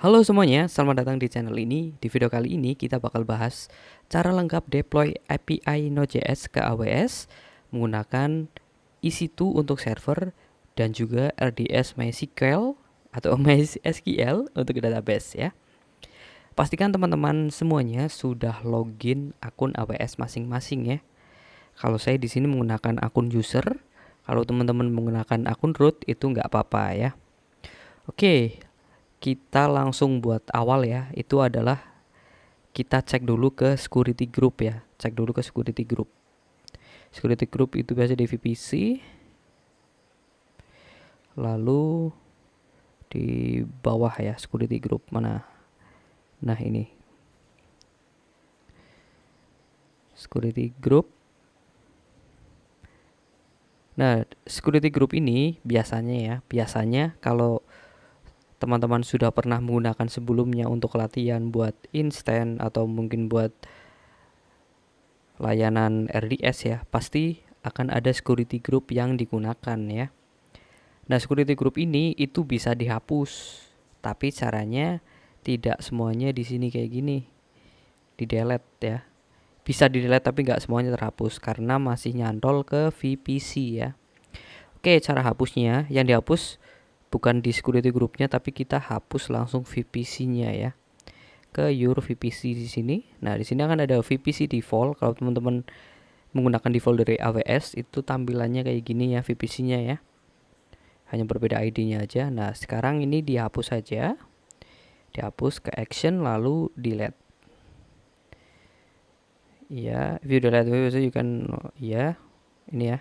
Halo semuanya, selamat datang di channel ini. Di video kali ini kita bakal bahas cara lengkap deploy API Node.js ke AWS menggunakan EC2 untuk server dan juga RDS MySQL atau MySQL untuk database ya. Pastikan teman-teman semuanya sudah login akun AWS masing-masing ya. Kalau saya di sini menggunakan akun user, kalau teman-teman menggunakan akun root itu nggak apa-apa ya. Oke, kita langsung buat awal ya. Itu adalah kita cek dulu ke security group ya. Cek dulu ke security group. Security group itu biasa di VPC. Lalu di bawah ya security group mana? Nah, ini. Security group. Nah, security group ini biasanya kalau teman-teman sudah pernah menggunakan sebelumnya untuk latihan buat instant atau mungkin buat layanan RDS ya, pasti akan ada security group yang digunakan ya. Nah, security group ini itu bisa dihapus, tapi caranya tidak semuanya di sini kayak gini, di delete ya. Bisa di delete tapi nggak semuanya terhapus karena masih nyantol ke VPC ya. Oke, cara hapusnya yang dihapus bukan di security groupnya tapi kita hapus langsung VPC-nya ya. Ke your VPC di sini. Nah, di sini akan ada VPC default. Kalau teman-teman menggunakan default dari AWS itu tampilannya kayak gini ya VPC-nya ya. Hanya berbeda ID-nya aja. Nah, sekarang ini dihapus saja. Dihapus ke action lalu delete. Ya, if you delete you can ya. Ini ya.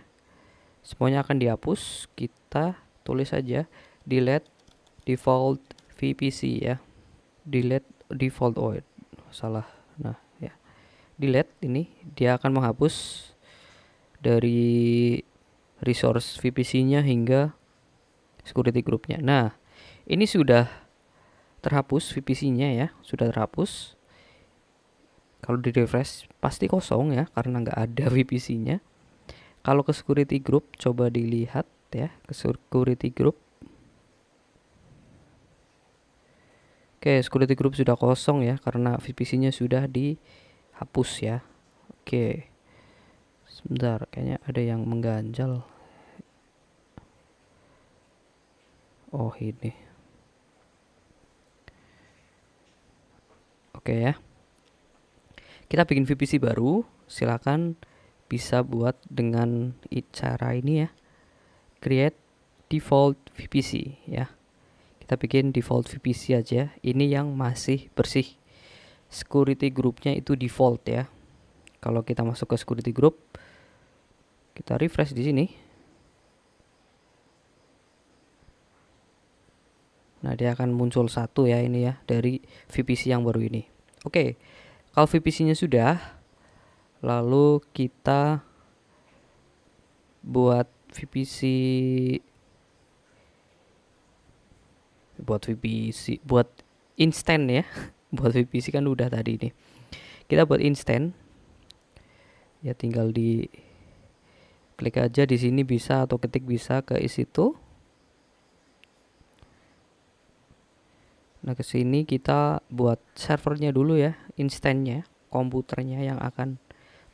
Semuanya akan dihapus. Kita tulis saja delete default VPC ya. Delete default salah. Nah, ya. Delete ini dia akan menghapus dari resource VPC-nya hingga security group-nya. Nah, ini sudah terhapus VPC-nya ya, sudah terhapus. Kalau di refresh pasti kosong ya karena nggak ada VPC-nya. Kalau ke security group coba dilihat ya, ke security group. Oke, security group sudah kosong ya karena VPC-nya sudah dihapus ya. Oke. Sebentar, kayaknya ada yang mengganjal. Oh, ini. Oke ya. Kita bikin VPC baru, silakan bisa buat dengan cara ini ya. Create default VPC ya. Kita bikin default VPC aja. Ini yang masih bersih. Security groupnya itu default ya. Kalau kita masuk ke security group, kita refresh di sini. Nah, dia akan muncul satu ya ini ya dari VPC yang baru ini. Oke. Kalau VPC-nya sudah, lalu kita buat VPC buat instant ya. Buat VPC kan udah tadi nih. Kita buat instant. Ya tinggal di klik aja di sini bisa atau ketik bisa ke situ. Nah, ke sini kita buat servernya dulu ya, instantnya, komputernya yang akan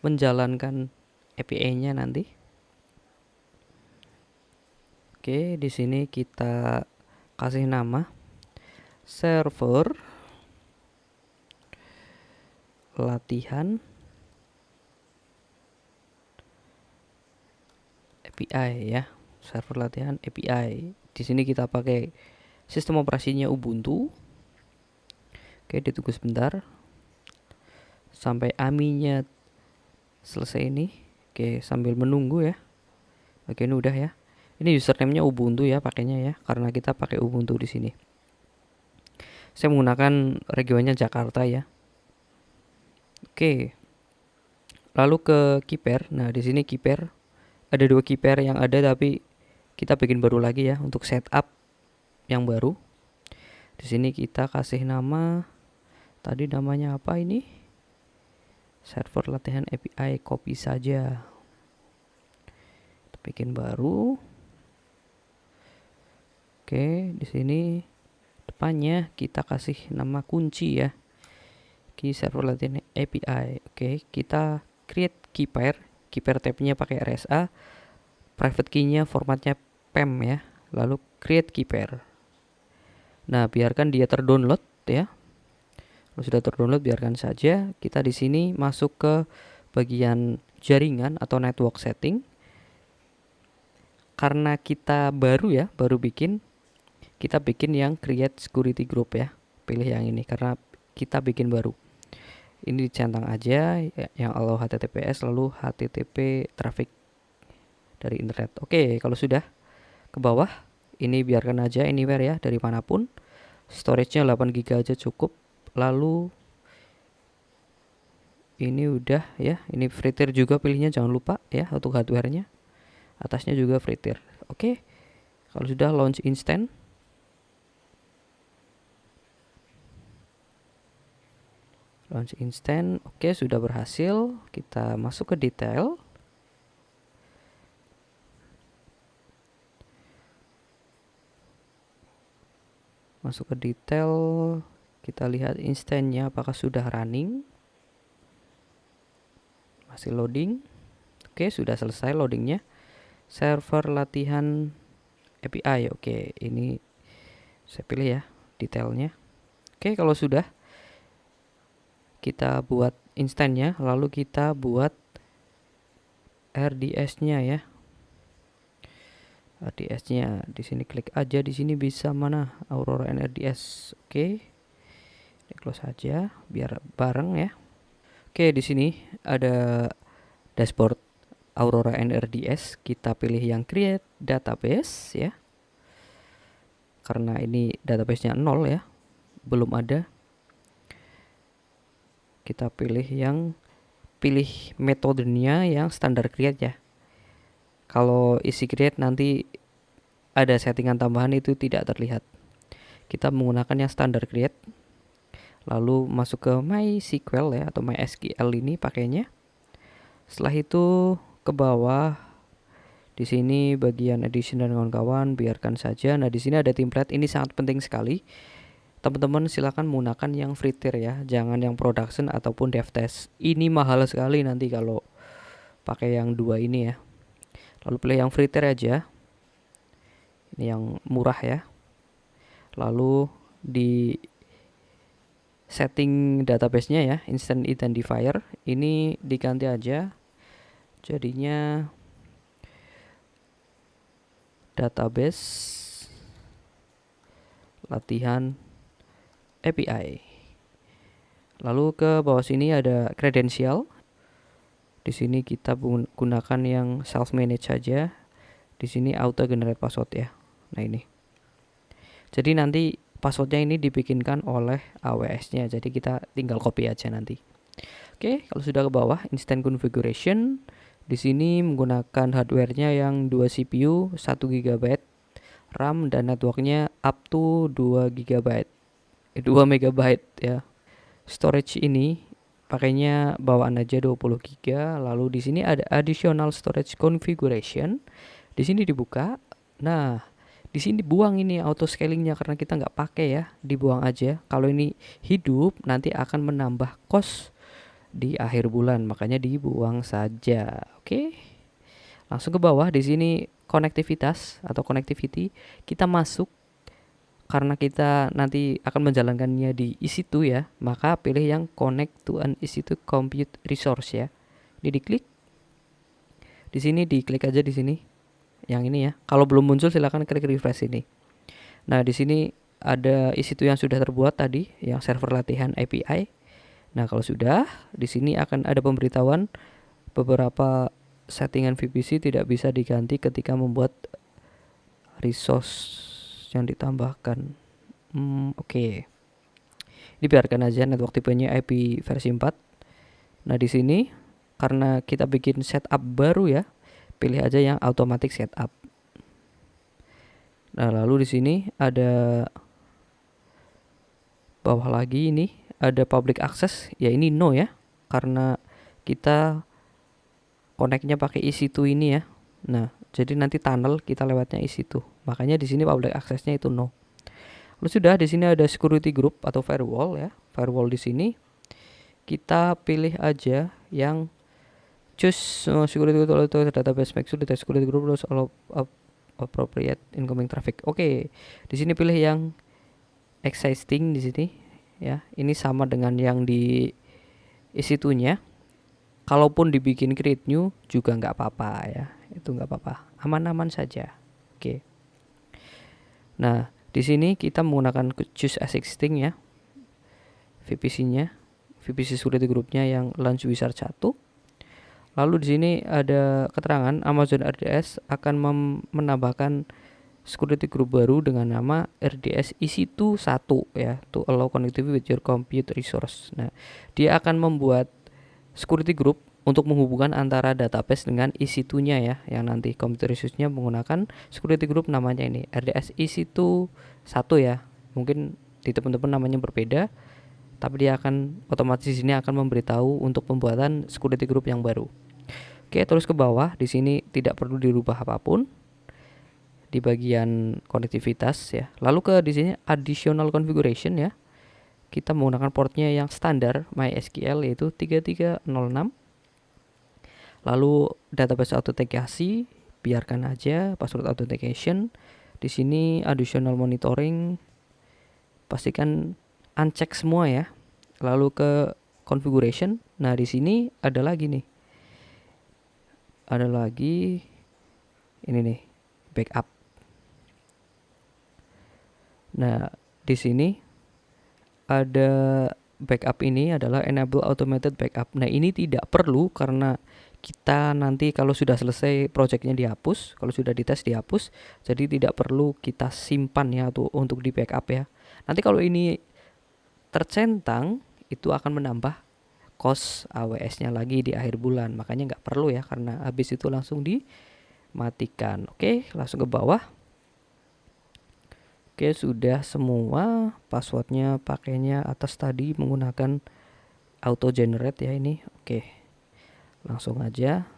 menjalankan API-nya nanti. Oke, di sini kita kasih nama server latihan API ya. Server latihan API. Di sini kita pakai sistem operasinya Ubuntu. Oke, ditunggu sebentar sampai AMI-nya selesai ini. Oke, sambil menunggu ya. Oke, ini udah ya. Ini username-nya Ubuntu ya pakainya ya, karena kita pakai Ubuntu di sini. Saya menggunakan regionnya Jakarta ya. Oke. Lalu ke keeper. Nah, di sini keeper ada 2 keeper yang ada tapi kita bikin baru lagi ya untuk setup yang baru. Di sini kita kasih nama tadi namanya apa ini? Server latihan API, copy saja. Kita bikin baru. Oke, di sini Depannya kita kasih nama kunci ya, key server latihan API. Oke, kita create key pair tab-nya pakai RSA, private key-nya formatnya PEM ya, lalu create key pair. Nah, biarkan dia terdownload ya. Kalau sudah terdownload biarkan saja. Kita di sini masuk ke bagian jaringan atau network setting. Karena kita baru bikin, kita bikin yang create security group ya. Pilih yang ini karena kita bikin baru. Ini dicentang aja yang allow HTTPS lalu HTTP traffic dari internet. Oke, kalau sudah ke bawah, ini biarkan aja anywhere ya, dari manapun. Storage-nya 8 GB aja cukup. Lalu ini udah ya, ini free tier juga pilihnya, jangan lupa ya untuk hardware-nya. Atasnya juga free tier. Oke. Kalau sudah launch instant. Launch instant. Oke, sudah berhasil. Kita masuk ke detail. Masuk ke detail, kita lihat instannya apakah sudah running. Masih loading. Oke, sudah selesai loadingnya. Server latihan API. Oke, ini saya pilih ya detailnya. Oke, kalau sudah, kita buat instannya, lalu kita buat RDS-nya ya. RDS-nya di sini klik aja, di sini bisa mana Aurora NRDS. Oke. Ini close aja biar bareng ya. Oke, di sini ada dashboard Aurora NRDS. Kita pilih yang create database ya. Karena ini database-nya 0 ya. Belum ada. Kita pilih metodenya yang standar create ya. Kalau isi create nanti ada settingan tambahan itu tidak terlihat. Kita menggunakan yang standar create. Lalu masuk ke MySQL ya atau MySQL ini pakainya. Setelah itu ke bawah, di sini bagian edition dan kawan-kawan biarkan saja. Nah, di sini ada template, ini sangat penting sekali. Teman-teman silakan menggunakan yang free tier ya, jangan yang production ataupun dev test. Ini mahal sekali nanti kalau pakai yang dua ini ya. Lalu pilih yang free tier aja. Ini yang murah ya. Lalu di setting database-nya ya, instant identifier ini diganti aja. Jadinya database latihan API. Lalu ke bawah sini ada credential. Di sini kita gunakan yang self manage saja. Di sini auto generate password ya. Nah, ini. Jadi nanti passwordnya ini dibikinkan oleh AWS-nya. Jadi kita tinggal copy aja nanti. Oke, kalau sudah ke bawah instant configuration. Di sini menggunakan hardware-nya yang 2 CPU, 1 GB RAM dan networknya up to 2 GB. 2 MB ya. Storage ini pakainya bawaan aja 20 GB. Lalu di sini ada additional storage configuration. Di sini dibuka. Nah, di sini buang ini auto scalingnya karena kita nggak pakai ya, dibuang aja. Kalau ini hidup nanti akan menambah cost di akhir bulan, makanya dibuang saja. Oke. Langsung ke bawah, di sini konektivitas atau connectivity kita masuk. Karena kita nanti akan menjalankannya di EC2 ya, maka pilih yang connect to an EC2 compute resource ya. Ini diklik. Di sini diklik aja di sini. Yang ini ya. Kalau belum muncul silakan klik refresh ini. Nah, di sini ada EC2 yang sudah terbuat tadi, yang server latihan API. Nah, kalau sudah, di sini akan ada pemberitahuan beberapa settingan VPC tidak bisa diganti ketika membuat resource yang ditambahkan. Oke. Dibiarkan aja network tipenya IP versi 4. Nah, di sini karena kita bikin setup baru ya, pilih aja yang automatic setup. Nah, lalu di sini ada bawah lagi ini ada public access, ya ini no ya, karena kita connect-nya pakai EC2 ini ya. Nah, jadi nanti tunnel kita lewatnya EC2. Makanya di sini public access-nya itu no. Lalu sudah di sini ada security group atau firewall ya. Firewall di sini kita pilih aja yang choose security group atau database make sure the security group allows all appropriate incoming traffic. Oke. Di sini pilih yang existing di sini ya. Ini sama dengan yang di EC2-nya. Kalaupun dibikin create new juga nggak apa-apa ya. Itu nggak apa-apa. Aman-aman saja. Oke. Nah, di sini kita menggunakan choose as existing ya. VPC-nya, VPC security group-nya yang launch wizard 1. Lalu di sini ada keterangan Amazon RDS akan menambahkan security group baru dengan nama RDS EC2 1 ya, to allow connectivity with your compute resource. Nah, dia akan membuat security group untuk menghubungkan antara database dengan EC2-nya ya, yang nanti computer resource-nya menggunakan security group namanya ini RDS EC2 1 ya. Mungkin di teman-teman namanya berbeda, tapi dia akan otomatis di sini akan memberitahu untuk pembuatan security group yang baru. Oke, terus ke bawah di sini tidak perlu dirubah apapun di bagian konektivitas ya. Lalu ke di sini additional configuration ya. Kita menggunakan portnya yang standar MySQL yaitu 3306. Lalu database authentication biarkan aja, password authentication. Di sini additional monitoring pastikan uncheck semua ya. Lalu ke configuration. Nah, di sini ada lagi nih. Ada lagi ini nih, backup. Nah, di sini ada backup ini adalah enable automated backup. Nah, ini tidak perlu karena kita nanti kalau sudah selesai projectnya dihapus, kalau sudah dites dihapus, jadi tidak perlu kita simpan ya untuk di backup ya. Nanti kalau ini tercentang itu akan menambah cost AWS-nya lagi di akhir bulan, makanya nggak perlu ya karena habis itu langsung dimatikan. Oke, langsung ke bawah. Oke, sudah semua. Passwordnya pakainya atas tadi menggunakan auto generate ya ini. Oke, langsung aja.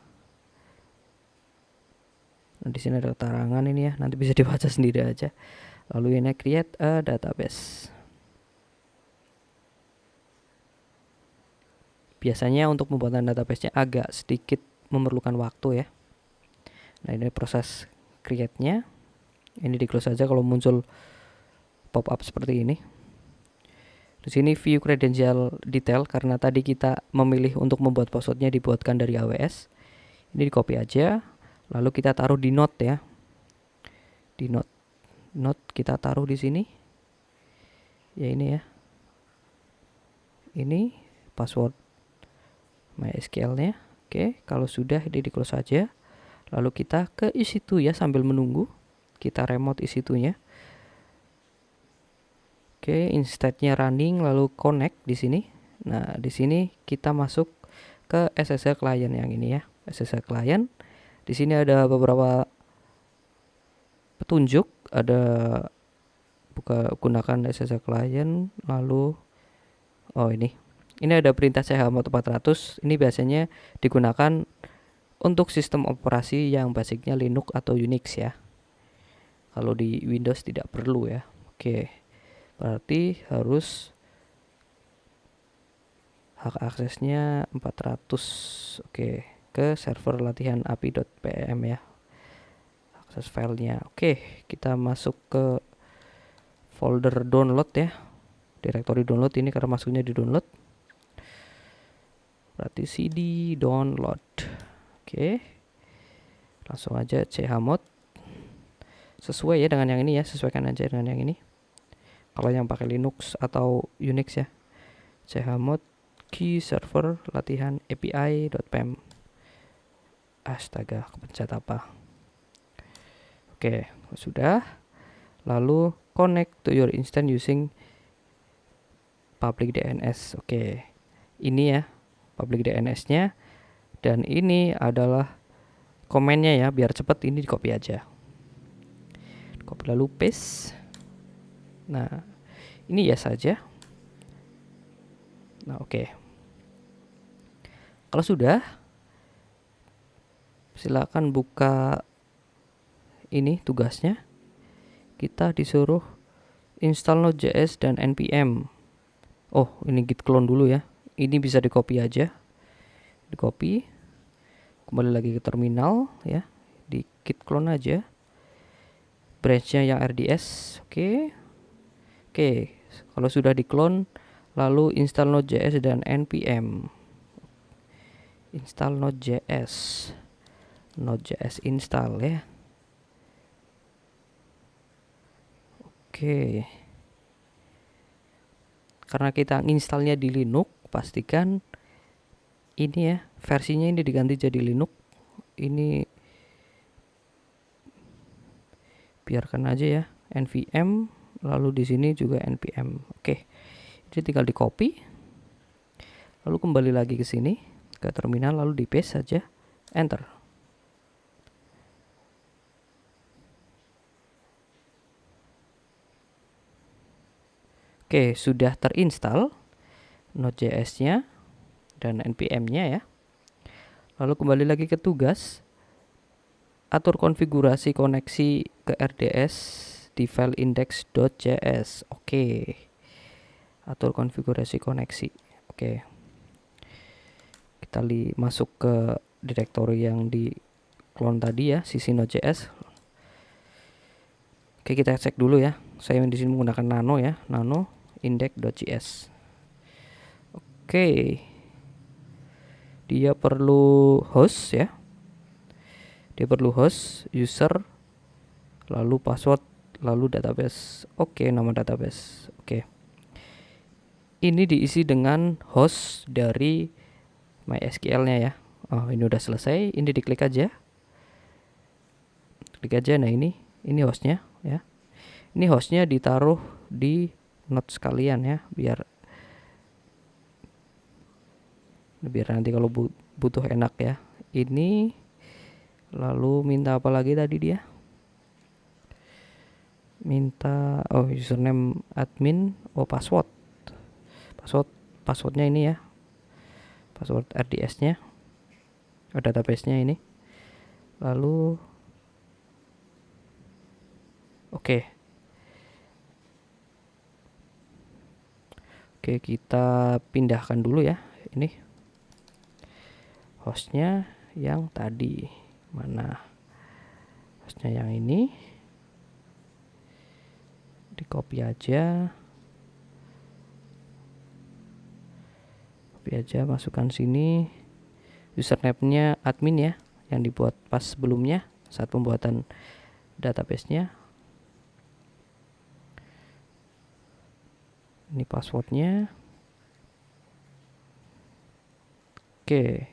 Nah, di sini ada keterangan ini ya, nanti bisa dibaca sendiri aja. Lalu ini create a database. Biasanya untuk pembuatan database-nya agak sedikit memerlukan waktu ya. Nah, ini proses create-nya. Ini di close saja kalau muncul pop up seperti ini. Di sini view credential detail karena tadi kita memilih untuk membuat passwordnya dibuatkan dari AWS. Ini di copy aja, lalu kita taruh di note ya. Di note kita taruh di sini. Ya ini ya. Ini password MySQL-nya. Oke, kalau sudah ini di close saja. Lalu kita ke EC2 ya sambil menunggu. Kita remote EC2-nya. Oke, instead-nya running lalu connect di sini. Nah, di sini kita masuk ke SSL client yang ini ya. SSL client. Di sini ada beberapa petunjuk, ada gunakan SSL client lalu ini. Ini ada perintah chmod 400. Ini biasanya digunakan untuk sistem operasi yang basicnya Linux atau Unix ya. Kalau di Windows tidak perlu ya. Oke. Berarti harus hak aksesnya 400. Oke, ke server latihan api.pm ya. Akses filenya. Oke, kita masuk ke folder download ya. Direktori download ini karena masuknya di download. Berarti cd download. Oke. Langsung aja chmod. Sesuai ya dengan yang ini ya, sesuaikan aja dengan yang ini. Kalau yang pakai Linux atau Unix ya, chmod key server latihan api.pem. Astaga, kepencet apa? Oke, sudah. Lalu connect to your instance using public DNS. Oke, ini ya public DNS-nya. Dan ini adalah komennya ya, biar cepet ini di copy aja. Copy lalu paste. Nah, ini ya saja. Nah, oke. Kalau sudah, silakan buka ini tugasnya. Kita disuruh install Node.js dan npm. Oh, ini git clone dulu ya. Ini bisa di copy aja. Di copy. Kembali lagi ke terminal ya. Di git clone aja. Branchnya yang RDS. Oke. Oke, kalau sudah di clone, lalu install Node.js dan npm. Install Node.js. Node.js install ya. Oke. Karena kita installnya di Linux, pastikan ini ya, versinya ini diganti jadi Linux. Ini biarkan aja ya, npm, lalu di sini juga npm. Oke. Jadi tinggal di copy. Lalu kembali lagi ke sini, ke terminal, lalu di paste saja, enter. Oke, sudah terinstall Node.js-nya dan npm-nya ya. Lalu kembali lagi ke tugas, atur konfigurasi koneksi ke RDS di file index.js. Oke. Atur konfigurasi koneksi. Oke. Kita masuk ke direktori yang di clone tadi ya, sisi Node.js. Oke, kita cek dulu ya. Saya di sini menggunakan nano ya, nano index.js. Oke. Dia perlu host ya. Dia perlu host, user, lalu password, lalu database. Oke, nama database. Oke. Ini diisi dengan host dari MySQL-nya ya. Oh, ini udah selesai. Ini diklik aja. Klik aja. Nah, ini hostnya ya. Ini hostnya ditaruh di node sekalian ya, biar nanti kalau butuh enak ya. Ini lalu minta apa lagi tadi dia? Minta username admin, password. Passwordnya ini ya. Password RDS-nya. Database-nya ini. Lalu Oke, kita pindahkan dulu ya. Ini hostnya yang tadi. Mana hostnya yang ini? Di copy aja. Masukkan sini. Username-nya admin ya, yang dibuat pas sebelumnya saat pembuatan database-nya. Ini passwordnya. Oke,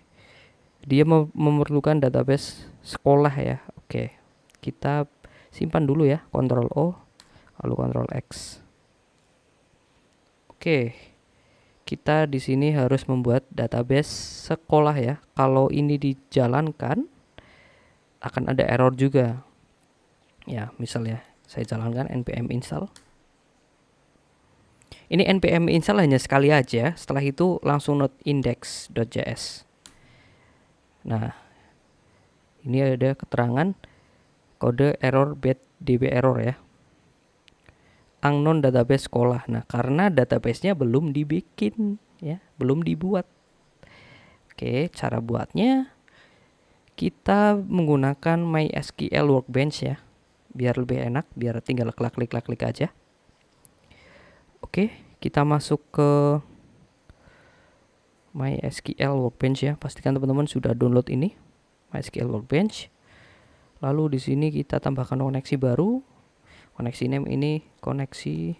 dia memerlukan database sekolah ya. Oke, kita simpan dulu ya, Ctrl O lalu Ctrl X. Oke, kita di sini harus membuat database sekolah ya. Kalau ini dijalankan akan ada error juga ya. Misalnya saya jalankan npm install. Ini npm install hanya sekali aja, setelah itu langsung node index.js. Nah, ini ada keterangan kode error bad db error ya. Unknown database sekolah. Nah, karena database-nya belum dibikin ya, belum dibuat. Oke, cara buatnya kita menggunakan MySQL Workbench ya. Biar lebih enak, biar tinggal klik aja. Oke, kita masuk ke MySQL Workbench ya. Pastikan teman-teman sudah download ini MySQL Workbench. Lalu di sini kita tambahkan koneksi baru. Koneksi name ini koneksi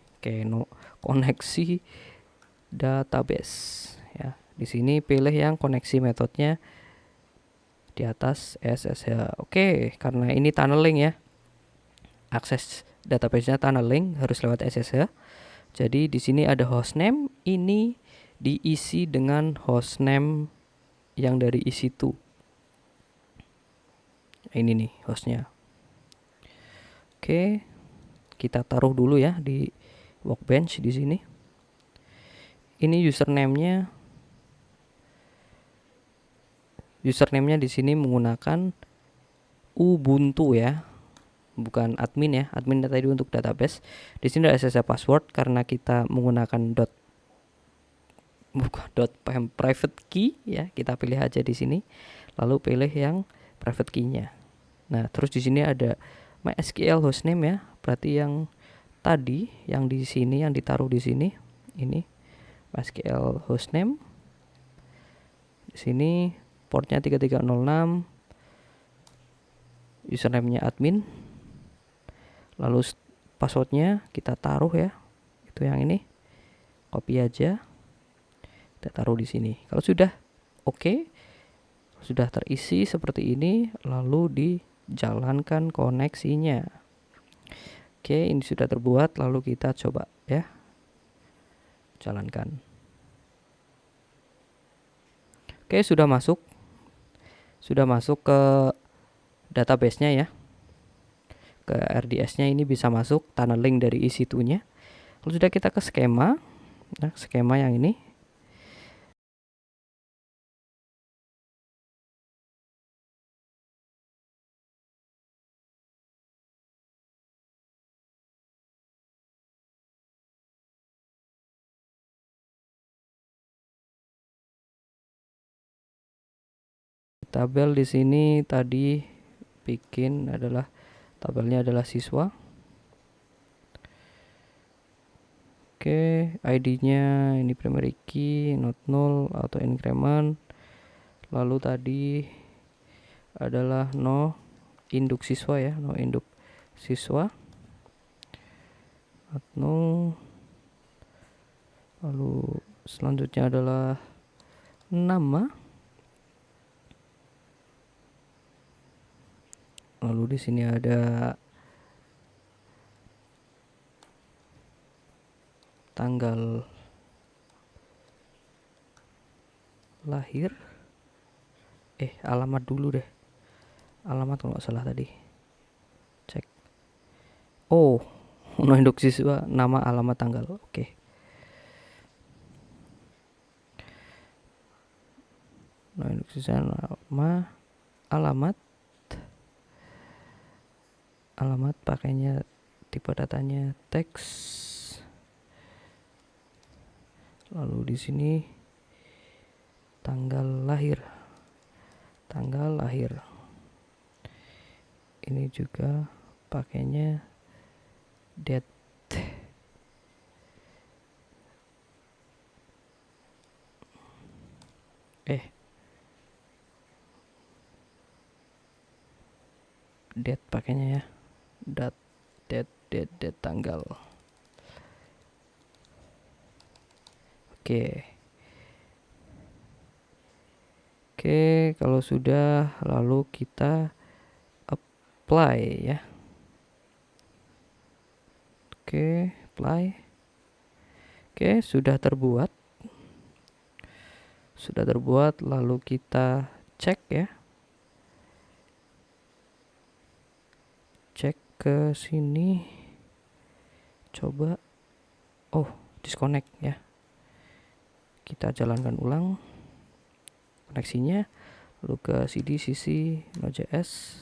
koneksi database ya. Di sini pilih yang koneksi metodenya di atas SSH. Oke, karena ini tunneling ya. Akses database-nya tunneling harus lewat SSH. Jadi di sini ada hostname, ini diisi dengan hostname yang dari EC2. Ini nih hostnya. Oke, kita taruh dulu ya di Workbench di sini. Ini username-nya di sini menggunakan Ubuntu ya. bukan admin ya. Adminnya tadi untuk database. Di sini ada SSH password karena kita menggunakan private key ya. Kita pilih aja di sini. Lalu pilih yang private key-nya. Nah, terus di sini ada MySQL hostname ya. Berarti yang tadi yang di sini yang ditaruh di sini ini MySQL hostname. Di sini portnya 3306, username-nya admin. Lalu passwordnya kita taruh ya, itu yang ini, copy aja, kita taruh di sini. Kalau sudah oke, sudah terisi seperti ini, lalu dijalankan koneksinya. Oke, ini sudah terbuat, lalu kita coba ya, jalankan. Oke, sudah masuk ke database-nya ya, ke RDS-nya. Ini bisa masuk tunneling dari EC2-nya. Lalu sudah kita ke skema. Nah, skema yang ini. Tabel di sini tadi bikin adalah tabelnya adalah siswa. Oke, ID-nya ini primary key, not null, auto increment. Lalu tadi adalah no induk siswa ya, no induk siswa. Not null. Lalu selanjutnya adalah nama. Lalu di sini ada tanggal lahir. Alamat dulu deh. Alamat kalau nggak salah tadi. Cek. Oh, no induk siswa, nama, alamat, tanggal. Oke. No induk siswa, nama, alamat. Alamat pakainya tipe datanya teks. Lalu di sini tanggal lahir. Ini juga pakainya date. Date pakainya ya. Date tanggal. Oke, kalau sudah lalu kita apply ya. Apply. Sudah terbuat. Lalu kita cek ya. Cek ke sini. Coba. Oh, disconnect ya. Kita jalankan ulang koneksinya, lalu ke cd cc node.js,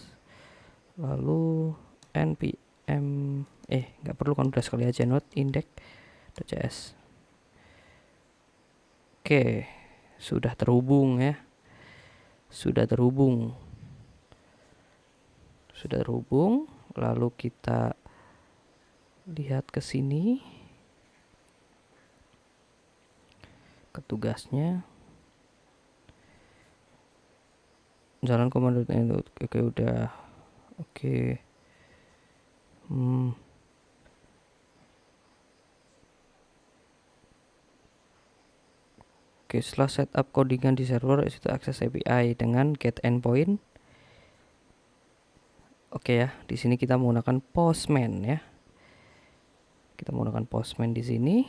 lalu npm nggak perlu kan, udah sekali aja node index.js. Oke, sudah terhubung ya. Sudah terhubung. Lalu kita lihat ke sini ke tugasnya, jalan komando itu. Oke, udah. Oke. Setelah setup codingan di server, itu akses API dengan get endpoint. Oke ya, di sini kita menggunakan Postman ya. Kita menggunakan Postman di sini.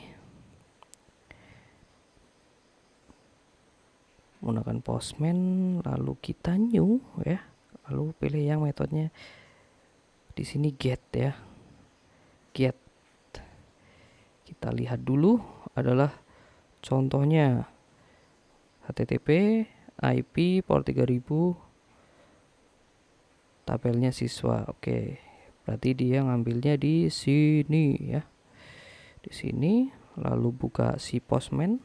Menggunakan Postman, lalu kita new ya. Lalu pilih yang metodenya di sini get ya. Get. Kita lihat dulu adalah contohnya HTTP IP port 3000, tabelnya siswa. Oke, Berarti dia ngambilnya di sini ya. Di sini, lalu buka si Postman.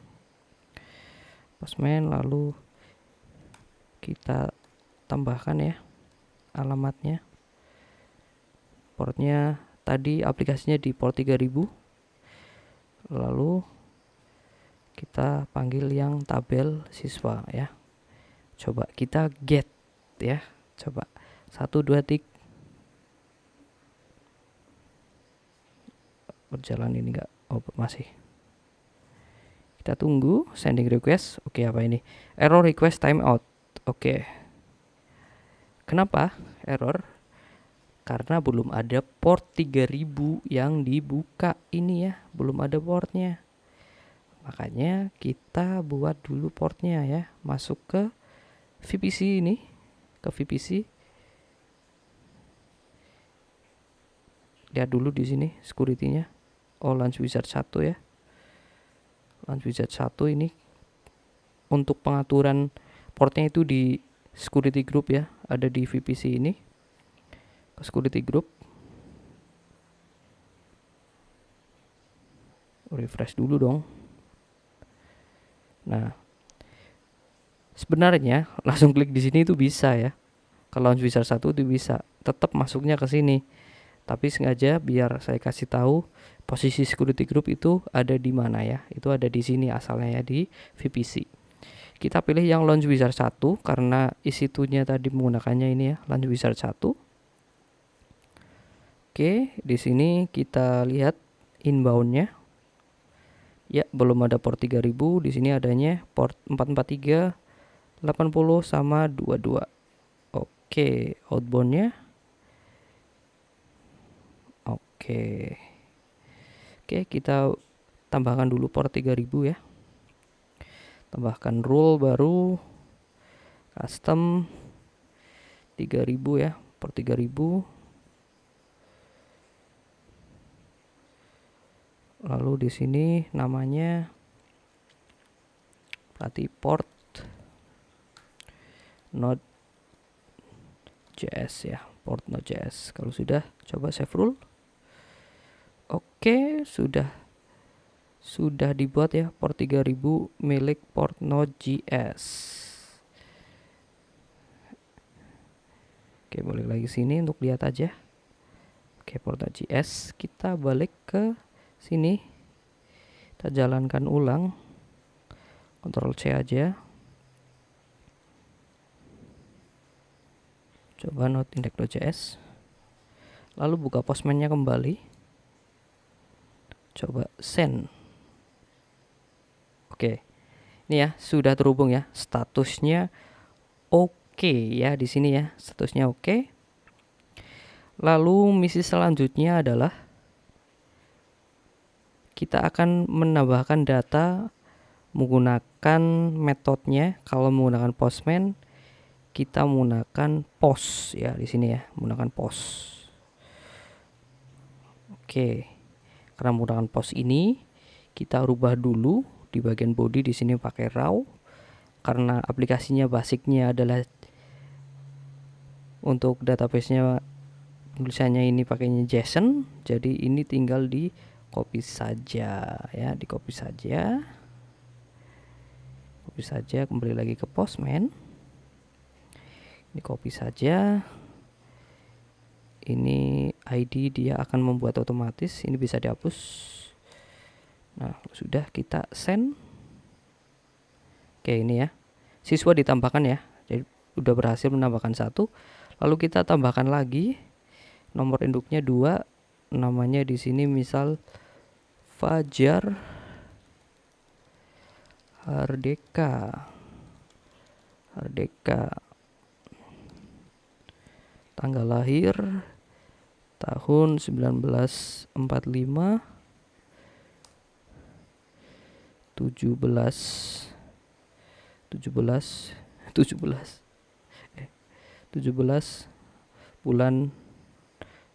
Lalu kita tambahkan ya alamatnya. Portnya tadi aplikasinya di port 3000. Lalu kita panggil yang tabel siswa ya. Coba kita get ya. Coba 1 2 tik. Berjalan ini enggak? Oh, masih. Kita tunggu sending request. Oke, apa ini? Error request timeout. Oke. Kenapa error? Karena belum ada port 3000 yang dibuka ini ya, belum ada portnya. Makanya kita buat dulu portnya ya. Masuk ke VPC ini, ke VPC. Lihat dulu di sini security-nya. Oh, Launch Wizard 1 ya. Launch Wizard 1 ini untuk pengaturan portnya itu di security group ya, ada di VPC ini. Ke security group. Refresh dulu dong. Nah, sebenarnya langsung klik di sini itu bisa ya. Kalau Launch Wizard 1 itu bisa, tetap masuknya ke sini. Tapi sengaja biar saya kasih tahu posisi security group itu ada di mana ya. Itu ada di sini asalnya ya, di VPC. Kita pilih yang Launch Wizard 1 karena EC2-nya tadi menggunakannya ini ya, Launch Wizard 1. Oke, di sini kita lihat inbound-nya. Ya, belum ada port 3000, di sini adanya port 443, 80 sama 22. Oke, outbound-nya. Oke, kita tambahkan dulu port 3000 ya. Tambahkan rule baru, custom 3000 ya, port 3000. Lalu di sini namanya berarti port Node.js ya, port Node.js. Kalau sudah, coba save rule. Oke, sudah dibuat ya port 3000 milik port Node.js. Oke, balik lagi sini untuk lihat aja. Oke, port Node.js, kita balik ke sini. Kita jalankan ulang. Ctrl C aja. Coba node index.js. Lalu buka Postman-nya kembali. Coba send. Oke. Ini ya, sudah terhubung ya. Statusnya oke ya di sini ya. Statusnya oke. Lalu misi selanjutnya adalah kita akan menambahkan data menggunakan metodenya. Kalau menggunakan Postman, kita menggunakan post ya di sini ya, menggunakan post. Oke. Karena menggunakan post ini, kita rubah dulu di bagian body di sini pakai raw. Karena aplikasinya basicnya adalah untuk database-nya tulisannya ini pakainya JSON, jadi ini tinggal di copy saja ya, di copy saja. Copy saja, kembali lagi ke Postman. Ini copy saja. Ini ID dia akan membuat otomatis, ini bisa dihapus. Nah, sudah kita send. Oke, ini ya. Siswa ditambahkan ya. Jadi udah berhasil menambahkan 1. Lalu kita tambahkan lagi nomor induknya 2. Namanya di sini misal Fajar Hardeka. Tanggal lahir tahun 1945, 17 bulan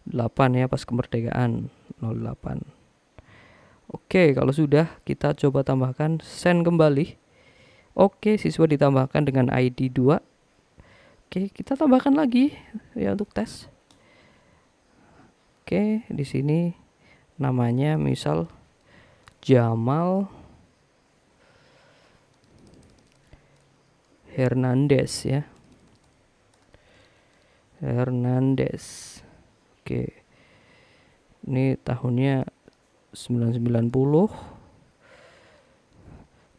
8 ya, pas kemerdekaan 08. Oke, kalau sudah kita coba tambahkan, send kembali. Oke, siswa ditambahkan dengan ID 2. Oke, kita tambahkan lagi ya untuk tes. Oke, di sini namanya misal Jamal Hernandez ya. Hernandez. Oke. Ini tahunnya 990,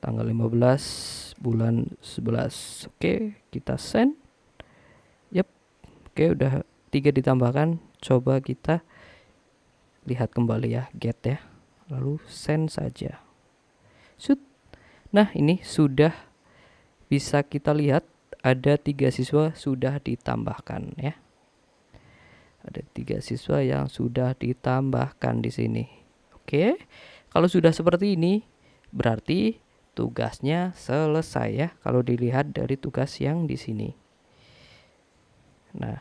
tanggal 15 bulan 11. Oke, kita send. Yep. Oke, udah 3 ditambahkan. Coba kita lihat kembali ya, get ya. Lalu send saja. Shoot. Nah, ini sudah bisa kita lihat ada 3 siswa sudah ditambahkan ya. Ada 3 siswa yang sudah ditambahkan di sini. Oke, kalau sudah seperti ini, berarti tugasnya selesai ya. Kalau dilihat dari tugas yang di sini. Nah,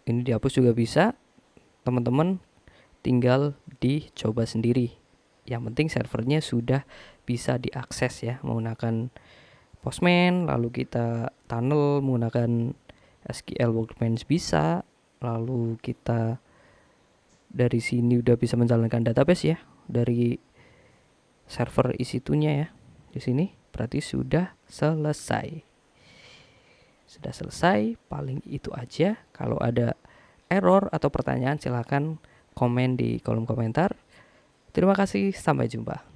ini dihapus juga bisa. Teman-teman tinggal dicoba sendiri. Yang penting servernya sudah bisa diakses ya, menggunakan Postman, lalu kita tunnel menggunakan SQL Workbench bisa, lalu kita dari sini udah bisa menjalankan database ya dari server EC2-nya ya. Di sini berarti sudah selesai. Sudah selesai, paling itu aja. Kalau ada error atau pertanyaan silahkan komen di kolom komentar. Terima kasih, sampai jumpa.